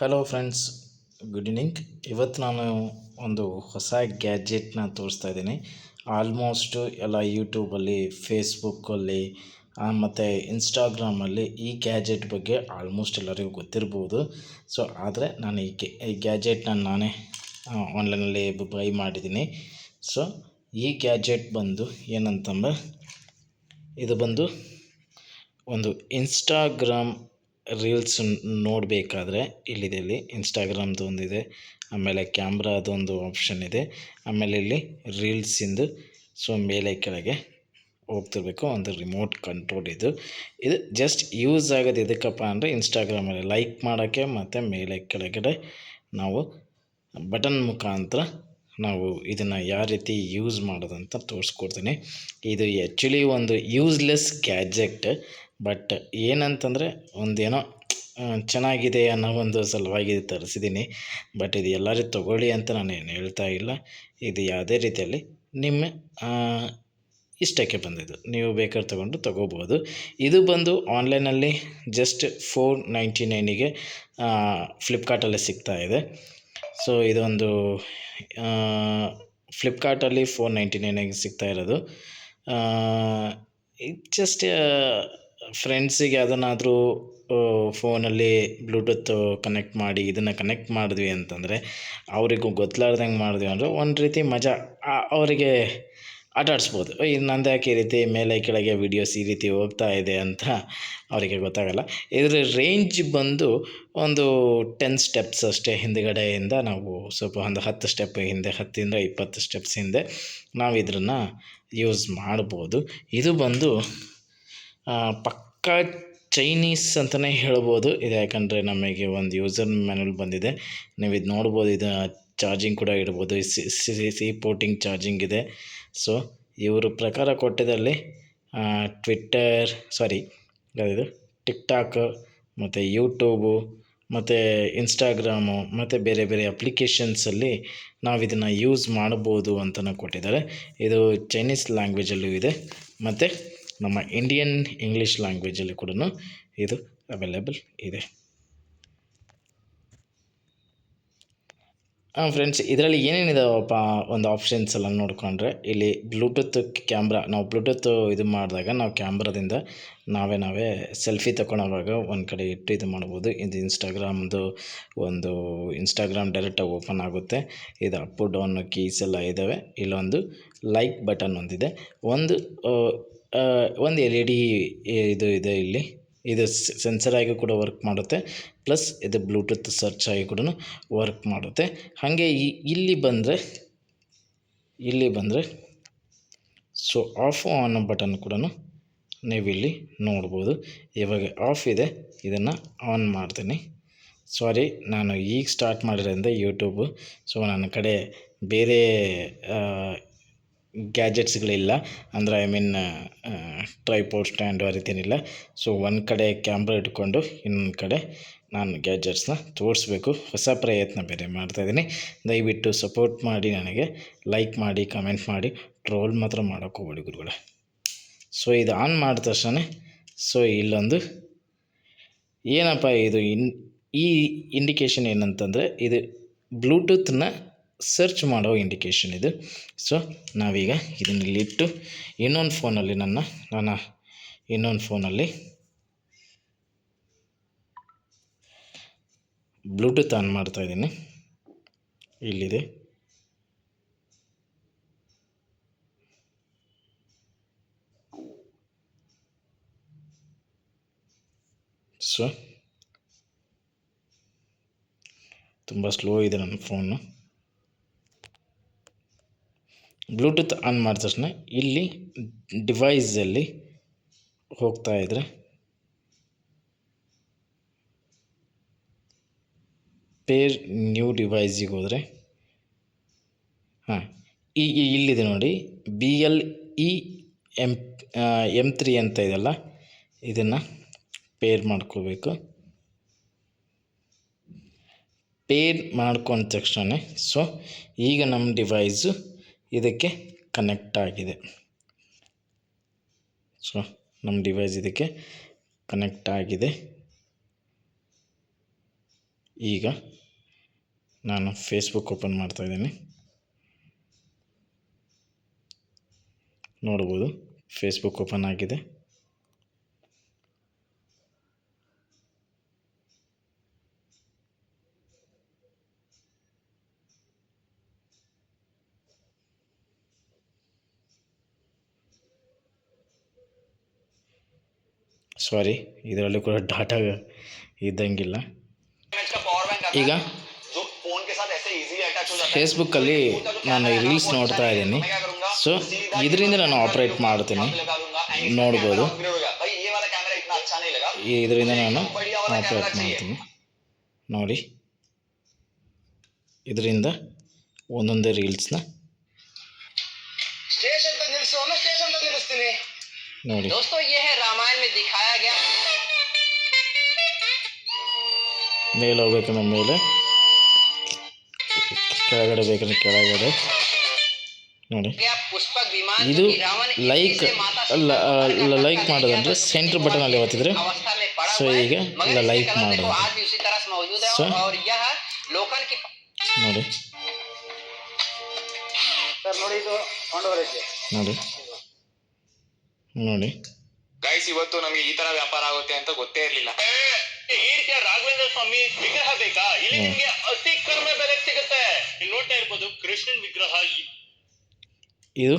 Hello friends, good evening. ಇವತ್ತು ನಾನು ಒಂದು ಹೊಸ ಗ್ಯಾಜೆಟ್ನ ತೋರಿಸ್ತಾ ಇದ್ದೀನಿ. ಆಲ್ಮೋಸ್ಟು ಎಲ್ಲ ಯೂಟ್ಯೂಬಲ್ಲಿ, ಫೇಸ್ಬುಕ್ಕಲ್ಲಿ ಮತ್ತು ಇನ್ಸ್ಟಾಗ್ರಾಮಲ್ಲಿ ಈ ಗ್ಯಾಜೆಟ್ ಬಗ್ಗೆ ಆಲ್ಮೋಸ್ಟ್ ಎಲ್ಲರಿಗೂ ಗೊತ್ತಿರ್ಬೋದು. ಸೊ ಆದರೆ ನಾನು ಈ ಗ್ಯಾಜೆಟ್ನ ನಾನೇ ಆನ್ಲೈನಲ್ಲಿ ಬೈ ಮಾಡಿದ್ದೀನಿ. ಸೊ ಈ ಗ್ಯಾಜೆಟ್ ಬಂದು ಏನಂತಂದರೆ, ಇದು ಬಂದು ಒಂದು ಇನ್ಸ್ಟಾಗ್ರಾಮ್ ರೀಲ್ಸ್ ನೋಡಬೇಕಾದ್ರೆ ಇಲ್ಲಿ ಇನ್ಸ್ಟಾಗ್ರಾಮ್ದು ಒಂದಿದೆ, ಆಮೇಲೆ ಕ್ಯಾಮ್ರಾದೊಂದು ಆಪ್ಷನ್ ಇದೆ, ಆಮೇಲೆ ಇಲ್ಲಿ ರೀಲ್ಸಿಂದು ಸೊ ಮೇಲೆ ಕೆಳಗೆ ಹೋಗ್ತಿರ್ಬೇಕು. ಒಂದು ರಿಮೋಟ್ ಕಂಟ್ರೋಲ್ ಇದು ಜಸ್ಟ್ ಯೂಸ್ ಆಗೋದು ಎದಕ್ಕಪ್ಪ ಅಂದರೆ ಇನ್ಸ್ಟಾಗ್ರಾಮಲ್ಲಿ ಲೈಕ್ ಮಾಡೋಕ್ಕೆ ಮತ್ತು ಮೇಲೆ ಕೆಳಗಡೆ ನಾವು ಬಟನ್ ಮುಖಾಂತರ ನಾವು ಇದನ್ನು ಯಾವ ರೀತಿ ಯೂಸ್ ಮಾಡೋದಂತ ತೋರಿಸ್ಕೊಡ್ತೀನಿ. ಇದು ಆ್ಯಕ್ಚುಲಿ ಒಂದು ಯೂಸ್ಲೆಸ್ ಗ್ಯಾಜೆಟ್, ಬಟ್ ಏನಂತಂದರೆ ಒಂದೇನೋ ಚೆನ್ನಾಗಿದೆ ಅನ್ನೋ ಒಂದು ಸಲುವಾಗಿ ತರಿಸಿದ್ದೀನಿ. ಬಟ್ ಇದು ಎಲ್ಲರೂ ತೊಗೊಳ್ಳಿ ಅಂತ ನಾನು ಏನು ಹೇಳ್ತಾ ಇಲ್ಲ. ಇದು ಯಾವುದೇ ರೀತಿಯಲ್ಲಿ ನಿಮ್ಮ ಇಷ್ಟಕ್ಕೆ ಬಂದಿದ್ದು ನೀವು ಬೇಕಾದ್ರೆ ತೊಗೋಬೋದು. ಇದು ಬಂದು ಆನ್ಲೈನಲ್ಲಿ ಜಸ್ಟ್ $499ಗೆ ಫ್ಲಿಪ್ಕಾರ್ಟಲ್ಲಿ ಸಿಗ್ತಾಯಿದೆ. ಸೊ ಇದೊಂದು ಫ್ಲಿಪ್ಕಾರ್ಟಲ್ಲಿ $499ಗೆ ಸಿಗ್ತಾ ಇರೋದು. ಜಸ್ಟ್ ಫ್ರೆಂಡ್ಸಿಗೆ ಅದನ್ನಾದರೂ ಫೋನಲ್ಲಿ ಬ್ಲೂಟೂತ್ ಕನೆಕ್ಟ್ ಮಾಡಿ ಇದನ್ನು ಕನೆಕ್ಟ್ ಮಾಡಿದ್ವಿ ಅಂತಂದರೆ, ಅವರಿಗೂ ಗೊತ್ತಲಾರ್ದಂಗೆ ಮಾಡಿದ್ವಿ ಅಂದರೆ ಒಂದು ರೀತಿ ಮಜಾ ಅವರಿಗೆ ಆಟ ಆಡಿಸ್ಬೋದು. ನಂದು ಯಾಕೆ ಈ ರೀತಿ ಮೇಲೆ ಕೆಳಗೆ ವೀಡಿಯೋಸ್ ಈ ರೀತಿ ಹೋಗ್ತಾ ಇದೆ ಅಂತ ಅವರಿಗೆ ಗೊತ್ತಾಗಲ್ಲ. ಇದರ ರೇಂಜ್ ಬಂದು ಒಂದು 10 ಸ್ಟೆಪ್ಸ್ ಅಷ್ಟೇ. ಹಿಂದುಗಡೆಯಿಂದ ನಾವು ಸ್ವಲ್ಪ ಒಂದು 10 ಸ್ಟೆಪ್ ಹಿಂದೆ, 10ರಿಂದ 20 ಸ್ಟೆಪ್ಸ್ ಹಿಂದೆ ನಾವು ಇದನ್ನು ಯೂಸ್ ಮಾಡ್ಬೋದು. ಇದು ಬಂದು ಪಕ್ಕಾ ಚೈನೀಸ್ ಅಂತಲೇ ಹೇಳ್ಬೋದು. ಇದು ಯಾಕಂದರೆ ನಮಗೆ ಒಂದು ಯೂಸರ್ ಮ್ಯಾನ್ಯಲ್ ಬಂದಿದೆ, ನೀವು ಇದು ನೋಡ್ಬೋದು. ಇದು ಚಾರ್ಜಿಂಗ್ ಕೂಡ ಇಡ್ಬೋದು, ಸಿ ಪೋರ್ಟಿಂಗ್ ಚಾರ್ಜಿಂಗ್ ಇದೆ. ಸೊ ಇವರು ಪ್ರಕಾರ ಕೊಟ್ಟಿದ್ದಲ್ಲಿ ಯಾವುದು ಟಿಕ್ಟಾಕ್ ಮತ್ತು ಯೂಟ್ಯೂಬು ಮತ್ತು ಇನ್ಸ್ಟಾಗ್ರಾಮು ಮತ್ತು ಬೇರೆ ಬೇರೆ ಅಪ್ಲಿಕೇಶನ್ಸಲ್ಲಿ ನಾವು ಇದನ್ನು ಯೂಸ್ ಮಾಡ್ಬೋದು ಅಂತಲೂ ಕೊಟ್ಟಿದ್ದಾರೆ. ಇದು ಚೈನೀಸ್ ಲ್ಯಾಂಗ್ವೇಜಲ್ಲೂ ಇದೆ ಮತ್ತು ನಮ್ಮ ಇಂಡಿಯನ್ ಇಂಗ್ಲೀಷ್ ಲ್ಯಾಂಗ್ವೇಜಲ್ಲಿ ಕೂಡ ಇದು ಅವೈಲೇಬಲ್ ಇದೆ. ಫ್ರೆಂಡ್ಸ್, ಇದರಲ್ಲಿ ಏನೇನಿದಾವಪ್ಪ ಒಂದು ಆಪ್ಷನ್ಸ್ ಎಲ್ಲ ನೋಡಿಕೊಂಡ್ರೆ, ಇಲ್ಲಿ ಬ್ಲೂಟೂತ್ ಕ್ಯಾಮ್ರಾ, ನಾವು ಬ್ಲೂಟೂತ್ ಇದು ಮಾಡಿದಾಗ ನಾವು ಕ್ಯಾಮ್ರಾದಿಂದ ನಾವೇ ಸೆಲ್ಫಿ ತಗೊಳ್ಳೋವಾಗ ಒಂದು ಕಡೆ ಇಟ್ಟು ಇದು ಮಾಡ್ಬೋದು. ಇದು ಇನ್ಸ್ಟಾಗ್ರಾಮ್ದು ಒಂದು ಇನ್ಸ್ಟಾಗ್ರಾಮ್ ಡೈರೆಕ್ಟಾಗಿ ಓಪನ್ ಆಗುತ್ತೆ. ಇದು ಅಪ್ ಡೌನ್ ಕೀಸ್ ಎಲ್ಲ ಇದ್ದಾವೆ. ಇಲ್ಲೊಂದು ಲೈಕ್ ಬಟನ್ ಒಂದಿದೆ, ಒಂದು LED ಇದು ಇದೆ. ಇದು ಸೆನ್ಸರ್ ಆಗಿ ಕೂಡ ವರ್ಕ್ ಮಾಡುತ್ತೆ, ಪ್ಲಸ್ ಇದು ಬ್ಲೂಟೂತ್ ಸರ್ಚ್ ಆಗಿ ಕೂಡ ವರ್ಕ್ ಮಾಡುತ್ತೆ. ಹಾಗೆ ಇಲ್ಲಿ ಬಂದರೆ ಸೊ ಆಫ್ ಆನ್ ಬಟನ್ ಕೂಡ ನೀವಿಲ್ಲಿ ನೋಡ್ಬೋದು. ಇವಾಗ ಆಫ್ ಇದೆ, ಇದನ್ನು ಆನ್ ಮಾಡ್ತೀನಿ. ಸಾರಿ, ನಾನು ಈಗ ಸ್ಟಾರ್ಟ್ ಮಾಡಿರೋದ್ರಿಂದ ಯೂಟ್ಯೂಬು, ಸೊ ನನ್ನ ಕಡೆ ಬೇರೆ ಗ್ಯಾಜೆಟ್ಸ್ಗಳಿಲ್ಲ, ಅಂದರೆ ಟ್ರೈಪೋಡ್ ಸ್ಟ್ಯಾಂಡು ಆ ರೀತಿ ಏನಿಲ್ಲ. ಸೊ ಒಂದು ಕಡೆ ಕ್ಯಾಮ್ರಾ ಇಟ್ಕೊಂಡು ಇನ್ನೊಂದು ಕಡೆ ನಾನು ಗ್ಯಾಜೆಟ್ಸ್ನ ತೋರಿಸ್ಬೇಕು. ಹೊಸ ಪ್ರಯತ್ನ ಬೇರೆ ಮಾಡ್ತಾಯಿದ್ದೀನಿ. ದಯವಿಟ್ಟು ಸಪೋರ್ಟ್ ಮಾಡಿ, ನನಗೆ ಲೈಕ್ ಮಾಡಿ, ಕಮೆಂಟ್ ಮಾಡಿ, ಟ್ರೋಲ್ ಮಾತ್ರ ಮಾಡೋಕ್ಕೆ ಹೋಗಬೇಡಿ ಗುರುಗಳೇ. ಸೊ ಇದು ಆನ್ ಮಾಡಿದ ತಕ್ಷಣ ಸೊ ಇಲ್ಲೊಂದು ಏನಪ್ಪ ಇದು ಈ ಇಂಡಿಕೇಷನ್ ಏನಂತಂದರೆ, ಇದು ಬ್ಲೂಟೂತ್ನ ಸರ್ಚ್ ಮಾಡೋ ಇಂಡಿಕೇಷನ್ ಇದು. ಸೊ ನಾವೀಗ ಇದನ್ನಲ್ಲಿಟ್ಟು ಇನ್ನೊಂದು ಫೋನಲ್ಲಿ ನನ್ನ ಇನ್ನೊಂದು ಫೋನಲ್ಲಿ ಬ್ಲೂಟೂತ್ ಆನ್ ಮಾಡ್ತಾಯಿದ್ದೀನಿ. ಇಲ್ಲಿದೆ. ಸೊ ತುಂಬ ಸ್ಲೋ ಇದೆ ನನ್ನ ಫೋನು. ಬ್ಲೂಟೂತ್ ಆನ್ ಮಾಡಿದ ತಕ್ಷಣ ಇಲ್ಲಿ ಡಿವೈಸಲ್ಲಿ ಹೋಗ್ತಾ ಇದ್ದರೆ ಪೇರ್ ನ್ಯೂ ಡಿವೈಸಿಗೆ ಹೋದರೆ ಇಲ್ಲಿದೆ ನೋಡಿ, BLE M3 ಅಂತ ಇದೆಯಲ್ಲ, ಇದನ್ನು ಪೇರ್ ಮಾಡ್ಕೋಬೇಕು. ಪೇರ್ ಮಾಡ್ಕೊಂಡ ತಕ್ಷಣ ಸೊ ಈಗ ನಮ್ಮ ಡಿವೈಸು ಇದಕ್ಕೆ ಕನೆಕ್ಟ್ ಆಗಿದೆ. ಸೊ ನಮ್ಮ ಡಿವೈಸ್ ಇದಕ್ಕೆ ಕನೆಕ್ಟ್ ಆಗಿದೆ. ಈಗ ನಾನು ಫೇಸ್ಬುಕ್ ಓಪನ್ ಮಾಡ್ತಾಯಿದ್ದೀನಿ. ನೋಡ್ಬೋದು ಫೇಸ್ಬುಕ್ ಓಪನ್ ಆಗಿದೆ. ಸಾರಿ, ಇದರಲ್ಲಿ ಕೂಡ ಡಾಟಾ ಇದ್ದಂಗಿಲ್ಲ. ಈಗ ಫೇಸ್ಬುಕ್ಕಲ್ಲಿ ನಾನು ರೀಲ್ಸ್ ನೋಡ್ತಾ ಇದ್ದೀನಿ. ಸೊ ಇದರಿಂದ ನಾನು ಆಪ್ರೇಟ್ ಮಾಡ್ತೀನಿ. ನೋಡ್ಬೋದು, ಇದರಿಂದ ನಾನು ಆಪ್ರೇಟ್ ಮಾಡ್ತೀನಿ. ನೋಡಿ, ಇದರಿಂದ ಒಂದೊಂದೇ ರೀಲ್ಸ್ನ ನೋಡಿ. ಮೇಲೆ ಹೋಗ್ಬೇಕಂದ್ರೆ ಮೇಲೆ, ಕೆಳಗಡೆ ಬೇಕಂದ್ರೆ ಕೆಳಗಡೆ ನೋಡಿ. ಇದು ಲೈಕ್ ಮಾಡೋದಂದರೆ ಸೆಂಟ್ರ್ ಬಟನಲ್ಲಿ ಒತ್ತಿದ್ರೆ, ಸೊ ಈಗ ಇಲ್ಲ ಲೈಕ್ ಮಾಡೋದು. ಸೊ ನೋಡಿ ನೋಡಿ ನೋಡಿ ಗೈಸ್, ಇವತ್ತು ನಮಗೆ ಈ ತರ ವ್ಯಾಪಾರ ಆಗುತ್ತೆ ಅಂತ ಗೊತ್ತೇ ಇರಲಿಲ್ಲ. ರಾಘವೇಂದ್ರ ಸ್ವಾಮಿ ವಿಗ್ರಹ ಬೇಕಾ? ಇಲ್ಲಿ ನಿಮ್ಗೆ ಅತಿ ಕಡಿಮೆ ಬೆಲೆ ಸಿಗುತ್ತೆ. ಇಲ್ಲಿ ನೋಡ್ತಾ ಇರ್ಬೋದು ಕೃಷ್ಣನ್ ವಿಗ್ರಹ. ಇದು